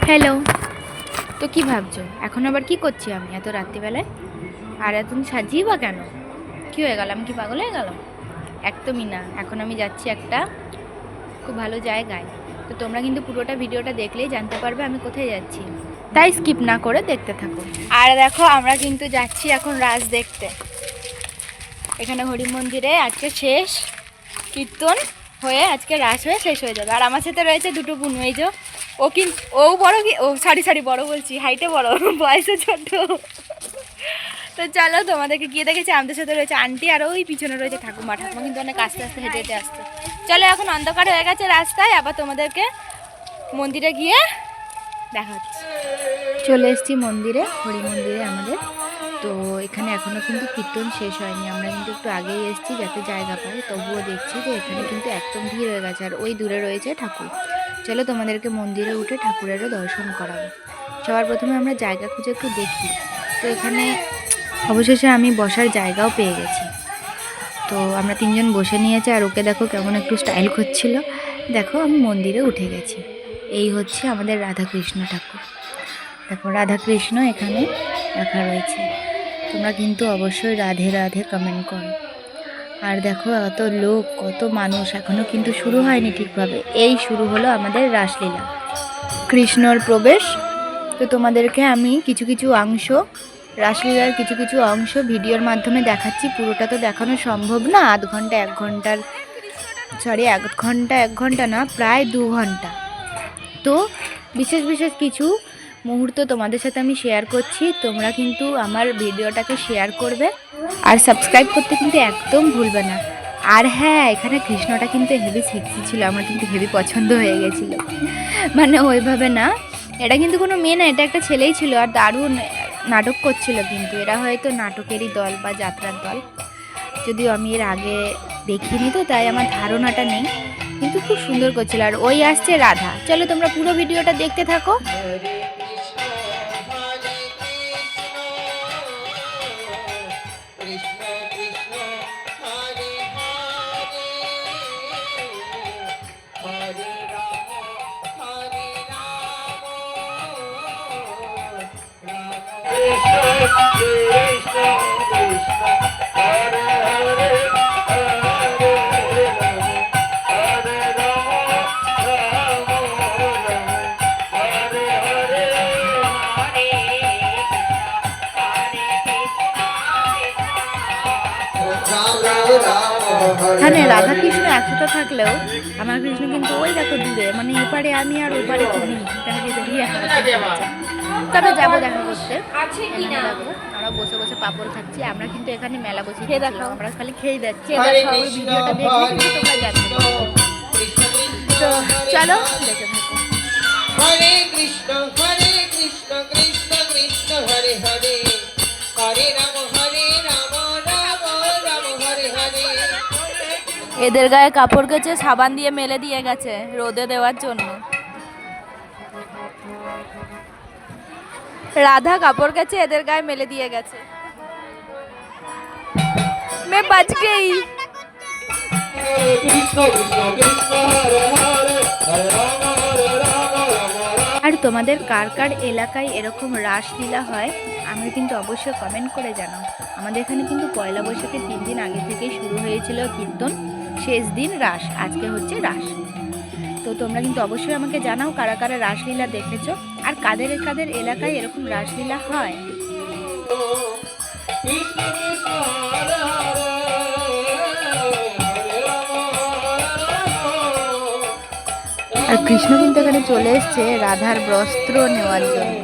Hello. তো কি ভাবছো এখন আবার কি করছি আমি এত রাত্রিবেলায়? আর এত সাজিয়ে বা কেন? কি হয়ে গেল? আমি কি পাগল হয়ে গেলাম? একদমই না। এখন আমি যাচ্ছি একটা খুব ভালো জায়গায়। তো তোমরা কিন্তু পুরোটা ভিডিওটা দেখলেই জানতে পারবে আমি কোথায় যাচ্ছি, তাই স্কিপ না করে দেখতে থাকো। আর দেখো আমরা কিন্তু যাচ্ছি এখন রাস দেখতে। এখানে হরি মন্দিরে আজকে শেষ কীর্তন হয়ে আজকে রাস হয়ে শেষ হয়ে যাবে। আর আমার সাথে রয়েছে দুটো বুনু। এই যে ও কিন্তু ও বড় কি ও সরি বড় বলছি, হাইটে বড় বয়সে ছোট। তো চলো তোমাদেরকে গিয়ে দেখেছি। আমাদের সাথে রয়েছে আন্টি আর ওই পিছনে রয়েছে ঠাকুমা। ঠাকুমা কিন্তু অনেক আস্তে আস্তে হেঁটে হেঁটে আসছে। চলো এখন অন্ধকার হয়ে গেছে রাস্তায়, আবার তোমাদেরকে মন্দিরে গিয়ে দেখা হচ্ছে। চলে এসেছি মন্দিরে, হরি মন্দিরে আমাদের। তো এখানে এখনও কিন্তু কীর্তন শেষ হয়নি। আমরা কিন্তু একটু আগেই এসেছি যাতে জায়গা পাই, তবুও দেখছি যে এখানে কিন্তু একদম ভিড় হয়ে গেছে। আর ওই দূরে রয়েছে ঠাকুর। চলো তোমাদেরকে মন্দিরে উঠে ঠাকুরেরও দর্শন করাবো। সবার প্রথমে আমরা জায়গা খুঁজে একটু দেখি। তো এখানে অবশেষে আমি বসার জায়গাও পেয়ে গেছি। তো আমরা তিনজন বসে নিয়েছি। আর ওকে দেখো কেমন একটু স্টাইল করছিল। দেখো আমি মন্দিরে উঠে গেছি। এই হচ্ছে আমাদের রাধাকৃষ্ণ ঠাকুর। দেখো রাধাকৃষ্ণ এখানে রাখা রয়েছে। তোমরা কিন্তু অবশ্যই রাধে রাধে কমেন্ট করো। আর দেখো এত লোক, কত মানুষ, এখনও কিন্তু শুরু হয়নি ঠিকভাবে। এই শুরু হলো আমাদের রাসলীলা, কৃষ্ণর প্রবেশ। তো তোমাদেরকে আমি কিছু কিছু অংশ, রাসলীলার কিছু কিছু অংশ ভিডিওর মাধ্যমে দেখাচ্ছি। পুরোটা তো দেখানো সম্ভব না। আধ ঘন্টা এক ঘন্টা না, প্রায় 2 ঘন্টা। তো বিশেষ বিশেষ কিছু মুহূর্ত তোমাদের সাথে আমি শেয়ার করছি। তোমরা কিন্তু আমার ভিডিওটাকে শেয়ার করবে আর সাবস্ক্রাইব করতে কিন্তু একদম ভুলবে না। আর হ্যাঁ, এখানে কৃষ্ণটা কিন্তু হেভি সেক্সি ছিল। আমার কিন্তু হেভি পছন্দ হয়ে গেছিলো। মানে ওইভাবে না, এটা কিন্তু কোনো মেয়ে না, এটা একটা ছেলেই ছিল। আর দারুণ নাটক করছিল। কিন্তু এরা হয়তো নাটকেরই দল বা যাত্রার দল, যদিও আমি এর আগে দেখিনি, তো তাই আমার ধারণাটা নেই। কিন্তু খুব সুন্দর করছিল। আর ওই আসছে রাধা। চলো তোমরা পুরো ভিডিওটা দেখতে থাকো। এখানে রাধা কৃষ্ণ একসাথে থাকলেও আমার কৃষ্ণ কিন্তু ওই দেখো দূরে, মানে এপারে আমি আর ওপারে তুমি। তবে যাবো দেখা করতে। আমরা বসে বসে পাপড় খাচ্ছি। আমরা কিন্তু এখানে মেলা বসে খেয়ে দেখো, আমরা খালি খেয়ে যাচ্ছি। ভিডিওটা দেখলে কিন্তু তোমরা জানতে পারবে। তো চলো দেখে থাকো। হরে কৃষ্ণ কৃষ্ণ কৃষ্ণ হরে হরে, হরে রাম রাম রাম হরে হরে। এদের গায়ে কাপড় কেচে সাবান দিয়ে মেলে দিয়ে গেছে রোদে দেওয়ার জন্য। রাধা কাপড় কেচে এদের গায়ে মেলে দিয়ে গেছে। मैं बच गई। আর তোমাদের কার কার এলাকায় এরকম রাসলীলা হয় আমি কিন্তু অবশ্যই কমেন্ট করে জানাও। আমাদের এখানে কিন্তু পয়লা বৈশাখের 3 দিন আগে থেকেই শুরু হয়েছিল কীর্তন, শেষ দিন রাস, আজকে হচ্ছে রাস। তো তোমরা কিন্তু অবশ্যই আমাকে জানাও কারা কারা রাসলীলা দেখেছো আর কাদের কাদের এলাকায় এরকম রাসলীলা হয়। আর কৃষ্ণ কিন্তু এখানে চলে এসছে রাধার বস্ত্র নেওয়ার জন্য।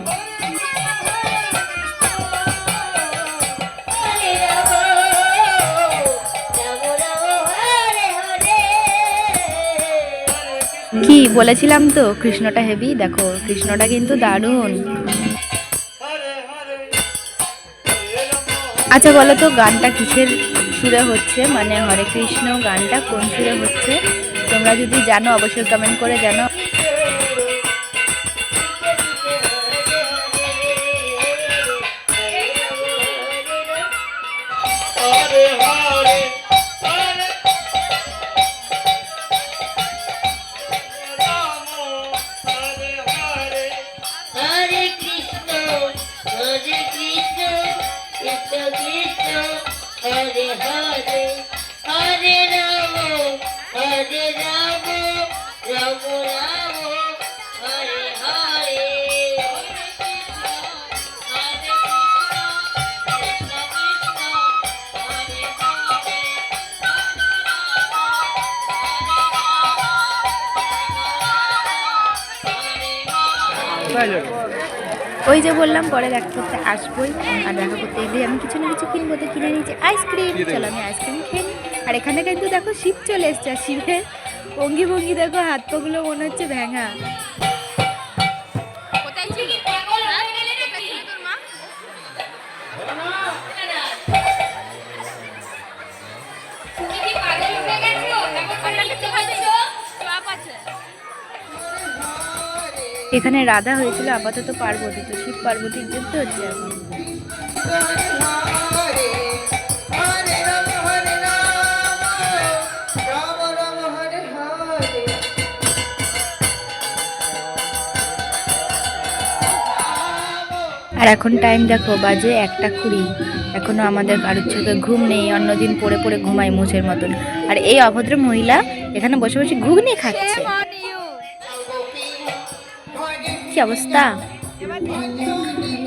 কি বলেছিলাম তো, কৃষ্ণটা হেভি। দেখো কৃষ্ণটা কিন্তু দারুণ। আচ্ছা বলো তো গানটা কিসের সুরে হচ্ছে, মানে হরে কৃষ্ণ গানটা কোন সুরে হচ্ছে? তোমরা যদি জানো অবশ্যই কমেন্ট করে জানো। ওই যে বললাম পরে দেখা করতে আসবোই, আর দেখা করতে এলে আমি কিছু না কিছু কিনবো, তো কিনে নিয়েছি আইসক্রিম। চলো আমি আইসক্রিম খেয়ে নিই। আর এখানে কিন্তু দেখো শিব চলে এসছে, আর শিবের ভঙ্গি ভঙ্গি দেখো, হাত পাগুলো মনে হচ্ছে ভেঙা। এখানে রাধা হয়েছিল, আপাতত পার্বতী, তো শিব পার্বতীর যুদ্ধ হচ্ছে এখন। আর এখন টাইম দেখো বাজে 1:20, এখনো আমাদের কারোর চোখে ঘুম নেই, অন্যদিন পড়ে পড়ে ঘুমাই মুছের মতন। আর এই অভদ্র মহিলা এখানে বসে বসে ঘুগনি খাচ্ছে, কি অবস্থা।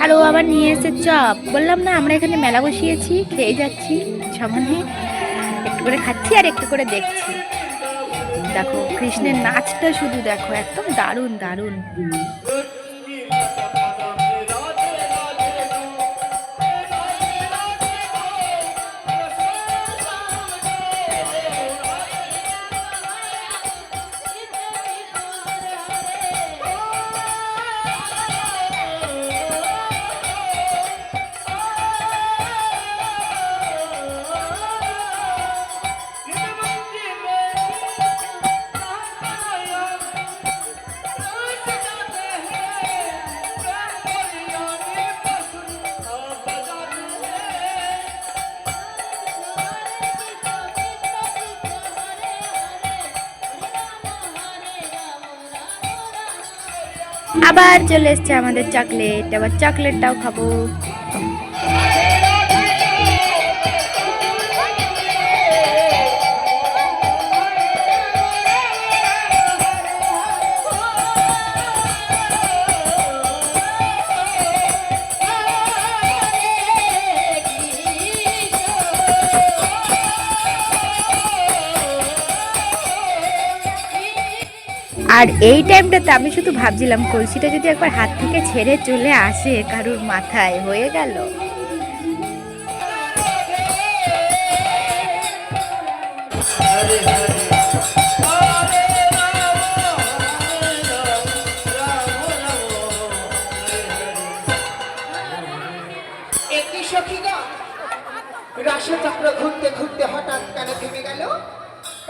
আর ও আবার নিয়ে এসে চপ, বললাম না আমরা এখানে মেলা বসিয়েছি, খেয়ে যাচ্ছি সামনে, একটু করে খাচ্ছি আর একটু করে দেখছি। দেখো কৃষ্ণের নাচটা শুধু দেখো, একদম দারুণ দারুণ। আবার চলে এসছে আমাদের চকলেট, আবার চকলেটটাও খাবো। আর এই টাইমটাতে আমি শুধু ভাবছিলাম কলসিটা যদি একবার হাত থেকে ছেড়ে চলে আসে কারুর মাথায়, হয়ে গেল। রাশিচক্র ঘুরতে ঘুরতে হঠাৎ কেন থেমে গেল?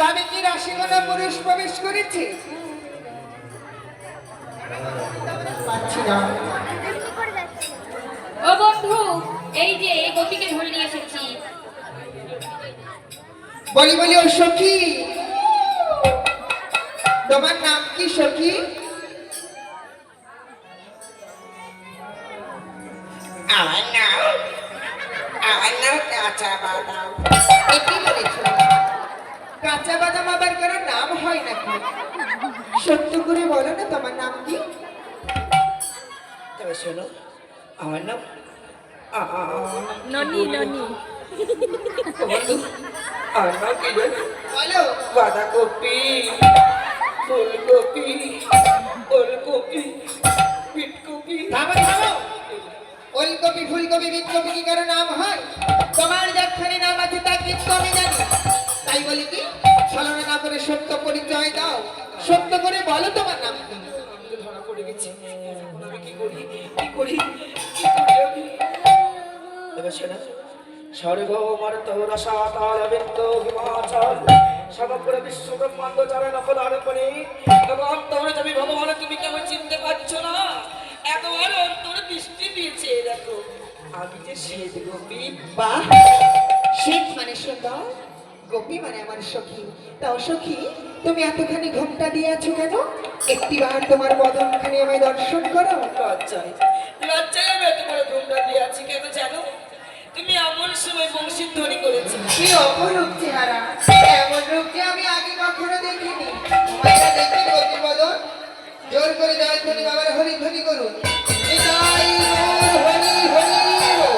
আমি কি রাশিগণে পুরুষ প্রবেশ করেছি? ও বন্ধু, এই যে এই গোপীকে ধরে নিয়ে এসেছি। বলি বলি ও সখী, তোমার নাম কি সখী? আমার নাম কাঁচা বাদাম। এটি বলেছ? কাঁচা বাদাম আবার কারো নাম হয় নাকি? সত্য করে বলো না তোমার নাম কি? তবে শোনো, আমার নাম ননি ননি। আমার নাম কি জানো? বলো। বাঁধাকপি, ফুলকপি, ওলকপি, পিটকপি। ওলকপি, ফুলকপি, বিটকপি কি কারো নাম হয়? তোমার যেখানে নাম আছে তা কিন্তু আমি জানি। তাই বলি কি, ছলনা না করে সত্য পরিচয় দাও। সত্য করে বলো তোমার নাম কি? ধরা পড়ে গেছি, আমি কি করি কি করি কি করি আমি? এবার শোনা, স্বর্গ মর্ত রসাতল বিন্দু হিমাচল সমগ্র বিশ্ব ব্রহ্মাণ্ড যারা নকল আরোপণে এবং তোমরা তুমি ভগবান, তুমি কেমন চিনতে পারছো না? একবার অন্তর দৃষ্টি দিয়েছে, দেখো আমি যে শ্বেত গোপী। বাহ, শ্বেত মানে সুন্দর, গোপী মানে আমার সখী। তাও সখী, তুমি এতখানি ঘোমটা দিয়ে আছো কেন? একটিবার তোমার বদনখানি আমায় দর্শন করো। লজ্জায় লজ্জায় আমি তোমার ঘোমটা দিয়ে আছি কেন জানো? তুমি এমন সময় বংশীর ধ্বনি করেছি। কি অপরূপ চেহারা, এমন রূপ যে আমি আগে কখনো দেখিনি। তোমাকে দেখি গোপী বদন, জোর করে জয় ধ্বনি বাবার হরি ধ্বনি করুন। নিতাই গৌর হরি হরি বল।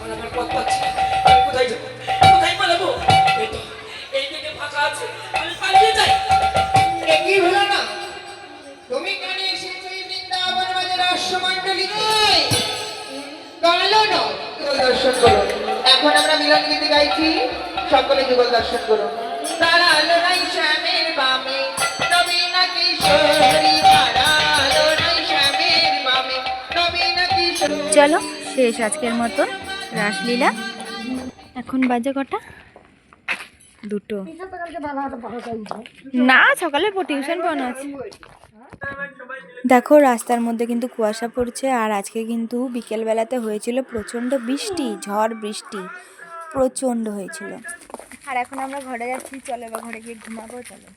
আমার আমার পথ পাচ্ছি না। আমি কোথায় যাবো, কোথায় পালাবো? এই তো, এই দিকে ফাঁকা আছে, আমি পালিয়ে যাই। কি হলো না তুমি কেন এসেছো এই বৃন্দাবন বাজার রাষ্ট্রমণ্ডলীতে? কালো নয়, যুগল দর্শন করো। এখন আমরা মিলন গীতি গাইছি, সকলে যুগল দর্শন করো। তারা আলো নাই শ্যামের বামে নবীন কিশোরী, তারা আলো নাই শ্যামের বামে নবীন কিশোরী। চলো শেষ আজকের মতন রাসলীলা। এখন বাজে কটা? 2টো। না, সকালে টিউশন পড়ানো আছে। দেখো রাস্তার মধ্যে কিন্তু কুয়াশা পড়ছে, আর আজকে কিন্তু বিকেলবেলাতে হয়েছিল প্রচণ্ড বৃষ্টি, ঝড় বৃষ্টি প্রচণ্ড হয়েছিল। আর এখন আমরা ঘরে যাচ্ছি, চলো এবার ঘরে গিয়ে ঘুমাবো। চলো।